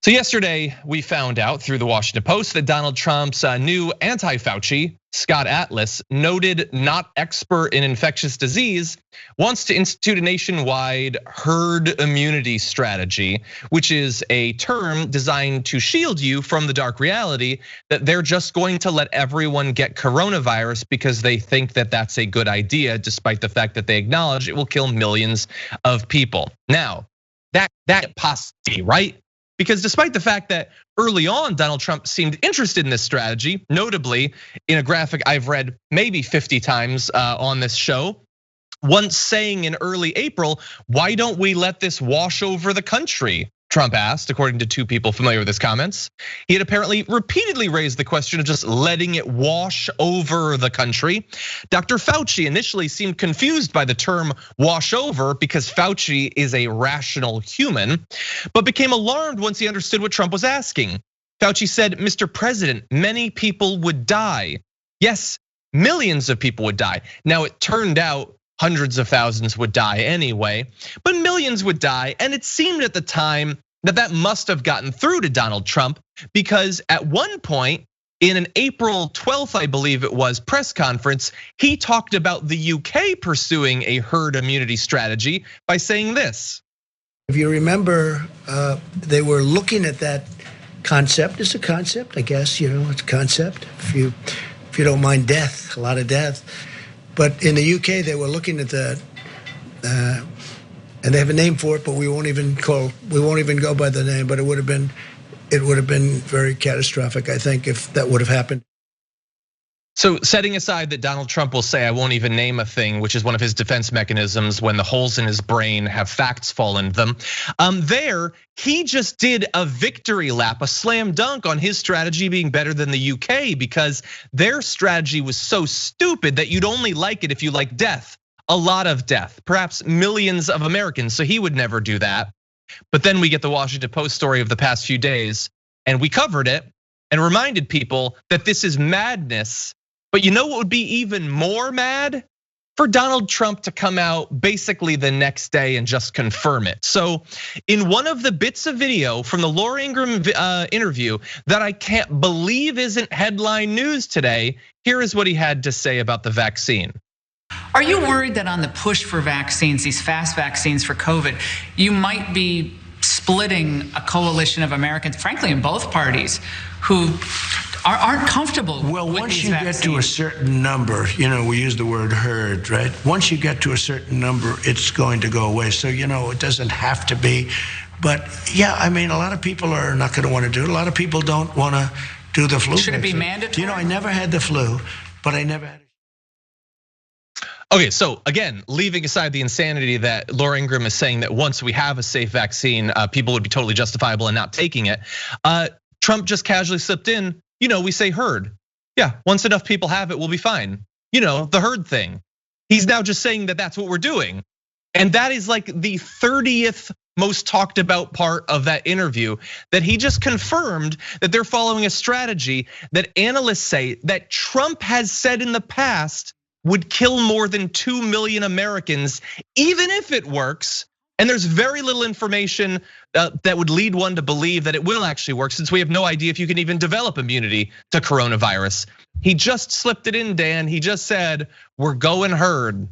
So yesterday, we found out through the Washington Post that Donald Trump's new anti-Fauci, Scott Atlas, noted not expert in infectious disease, wants to institute a nationwide herd immunity strategy, which is a term designed to shield you from the dark reality that they're just going to let everyone get coronavirus because they think that that's a good idea, despite the fact that they acknowledge it will kill millions of people. Now, that possibly, right? Because despite the fact that early on Donald Trump seemed interested in this strategy, notably in a graphic I've read maybe 50 times on this show, once saying in early April, "Why don't we let this wash over the country?" Trump asked, according to two people familiar with his comments. He had apparently repeatedly raised the question of just letting it wash over the country. Dr. Fauci initially seemed confused by the term wash over because Fauci is a rational human, but became alarmed once he understood what Trump was asking. Fauci said, "Mr. President, many people would die." Yes, millions of people would die. Now it turned out hundreds of thousands would die anyway, but millions would die. And it seemed at the time that must have gotten through to Donald Trump, because at one point in an April 12th, I believe it was, press conference, he talked about the UK pursuing a herd immunity strategy by saying this. If you remember, they were looking at that concept. It's a concept, I guess, it's a concept. If you don't mind death, a lot of death. But in the UK, they were looking at the, and they have a name for it, but we won't even go by the name. But it would have been very catastrophic, I think, if that would have happened. So setting aside that Donald Trump will say, "I won't even name a thing," which is one of his defense mechanisms when the holes in his brain have facts fall into them. He just did a victory lap, a slam dunk on his strategy being better than the UK, because their strategy was so stupid that you'd only like it if you like death, a lot of death, perhaps millions of Americans. So he would never do that. But then we get the Washington Post story of the past few days, and we covered it and reminded people that this is madness. But you know what would be even more mad? For Donald Trump to come out basically the next day and just confirm it. So in one of the bits of video from the Laura Ingraham interview that I can't believe isn't headline news today, here is what he had to say about the vaccine. Are you worried that on the push for vaccines, these fast vaccines for COVID, you might be splitting a coalition of Americans, frankly, in both parties, who aren't comfortable with these vaccines? Well, once you get to a certain number, we use the word herd, right? Once you get to a certain number, it's going to go away. So, it doesn't have to be. But yeah, I mean, a lot of people are not going to want to do it. A lot of people don't want to do the flu. Should it be mandatory? I never had the flu, but I never had it. Okay, so again, leaving aside the insanity that Laura Ingraham is saying that once we have a safe vaccine, people would be totally justifiable in not taking it. Trump just casually slipped in, we say herd. Yeah, once enough people have it, we'll be fine. The herd thing. He's now just saying that that's what we're doing. And that is like the 30th most talked about part of that interview, that he just confirmed that they're following a strategy that analysts say that Trump has said in the past would kill more than 2 million Americans, even if it works. And there's very little information that would lead one to believe that it will actually work, since we have no idea if you can even develop immunity to coronavirus. He just slipped it in, Dan. He just said, "We're going herd."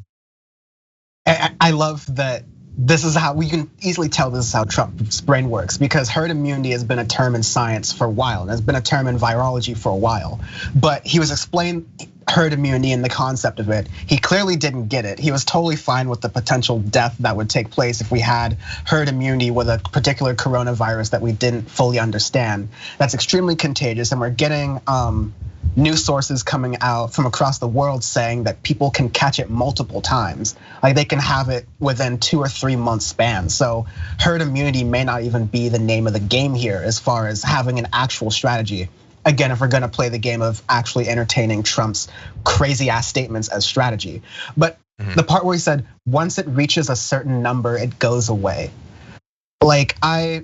I love that. This is how we can easily tell this is how Trump's brain works, because herd immunity has been a term in science for a while, and has been a term in virology for a while. But he was explaining herd immunity and the concept of it. He clearly didn't get it. He was totally fine with the potential death that would take place if we had herd immunity with a particular coronavirus that we didn't fully understand. That's extremely contagious, and we're getting news sources coming out from across the world saying that people can catch it multiple times. Like they can have it within 2 or 3 month span. So herd immunity may not even be the name of the game here as far as having an actual strategy. Again, if we're gonna play the game of actually entertaining Trump's crazy ass statements as strategy. But the part where he said, once it reaches a certain number, it goes away. Like I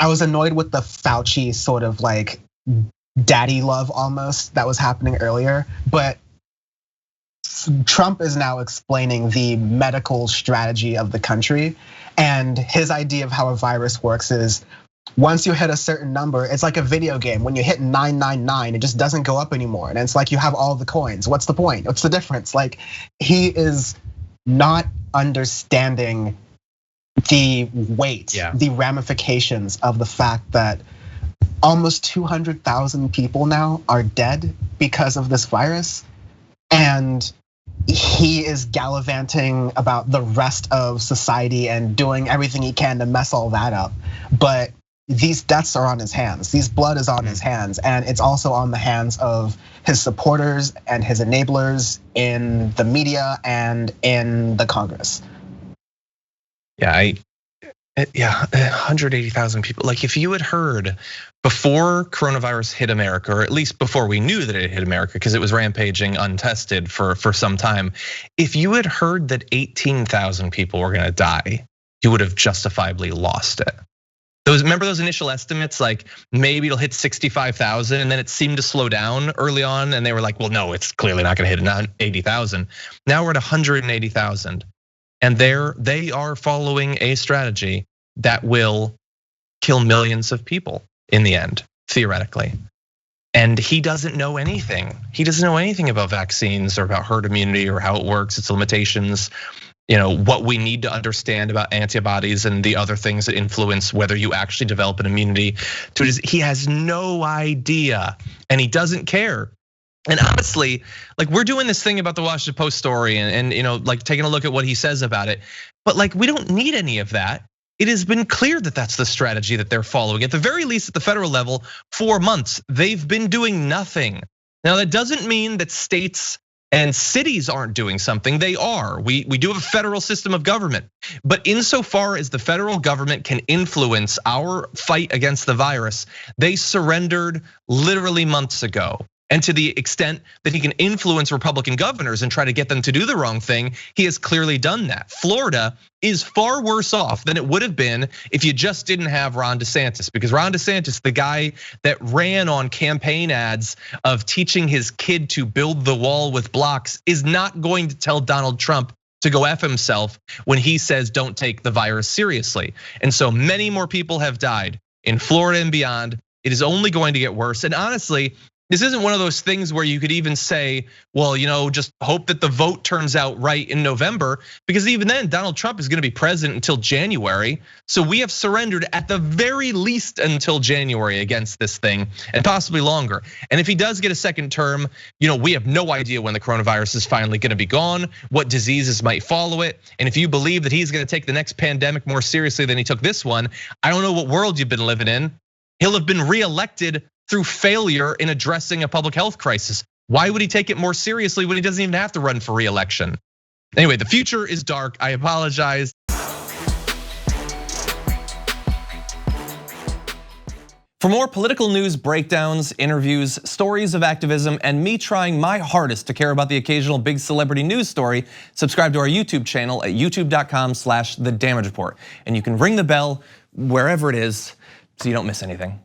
was annoyed with the Fauci sort of like daddy love almost that was happening earlier, but Trump is now explaining the medical strategy of the country, and his idea of how a virus works is Once you hit a certain number, it's like a video game. When you hit 999, it just doesn't go up anymore. And it's like you have all the coins. What's the point? What's the difference? Like, he is not understanding the weight, the ramifications of the fact that almost 200,000 people now are dead because of this virus. And he is gallivanting about the rest of society and doing everything he can to mess all that up. But these deaths are on his hands. These blood is on his hands, and it's also on the hands of his supporters and his enablers in the media and in the Congress. Yeah, 180,000 people. Like, if you had heard before coronavirus hit America, or at least before we knew that it hit America, because it was rampaging untested for some time, if you had heard that 18,000 people were gonna die, you would have justifiably lost it. Remember those initial estimates, like maybe it'll hit 65,000, and then it seemed to slow down early on, and they were like, well, no, it's clearly not gonna hit 80,000. Now we're at 180,000. And they are following a strategy that will kill millions of people in the end, theoretically. And he doesn't know anything. He doesn't know anything about vaccines or about herd immunity or how it works, its limitations, what we need to understand about antibodies and the other things that influence whether you actually develop an immunity to it. He has no idea, and he doesn't care. And honestly, like, we're doing this thing about the Washington Post story and like taking a look at what he says about it. But like, we don't need any of that. It has been clear that that's the strategy that they're following. At the very least, at the federal level, 4 months, they've been doing nothing. Now, that doesn't mean that states and cities aren't doing something. They are. We do have a federal system of government. But insofar as the federal government can influence our fight against the virus, they surrendered literally months ago. And to the extent that he can influence Republican governors and try to get them to do the wrong thing, he has clearly done that. Florida is far worse off than it would have been if you just didn't have Ron DeSantis, because Ron DeSantis, the guy that ran on campaign ads of teaching his kid to build the wall with blocks, is not going to tell Donald Trump to go F himself when he says don't take the virus seriously. And so many more people have died in Florida and beyond. It is only going to get worse. And honestly, this isn't one of those things where you could even say, well, just hope that the vote turns out right in November, because even then Donald Trump is gonna be president until January. So we have surrendered at the very least until January against this thing, and possibly longer. And if he does get a second term, we have no idea when the coronavirus is finally gonna be gone, what diseases might follow it. And if you believe that he's gonna take the next pandemic more seriously than he took this one, I don't know what world you've been living in. He'll have been reelected through failure in addressing a public health crisis. Why would he take it more seriously when he doesn't even have to run for re-election? Anyway, the future is dark. I apologize. For more political news breakdowns, interviews, stories of activism, and me trying my hardest to care about the occasional big celebrity news story, subscribe to our YouTube channel at youtube.com/thedamagereport. And you can ring the bell wherever it is so you don't miss anything.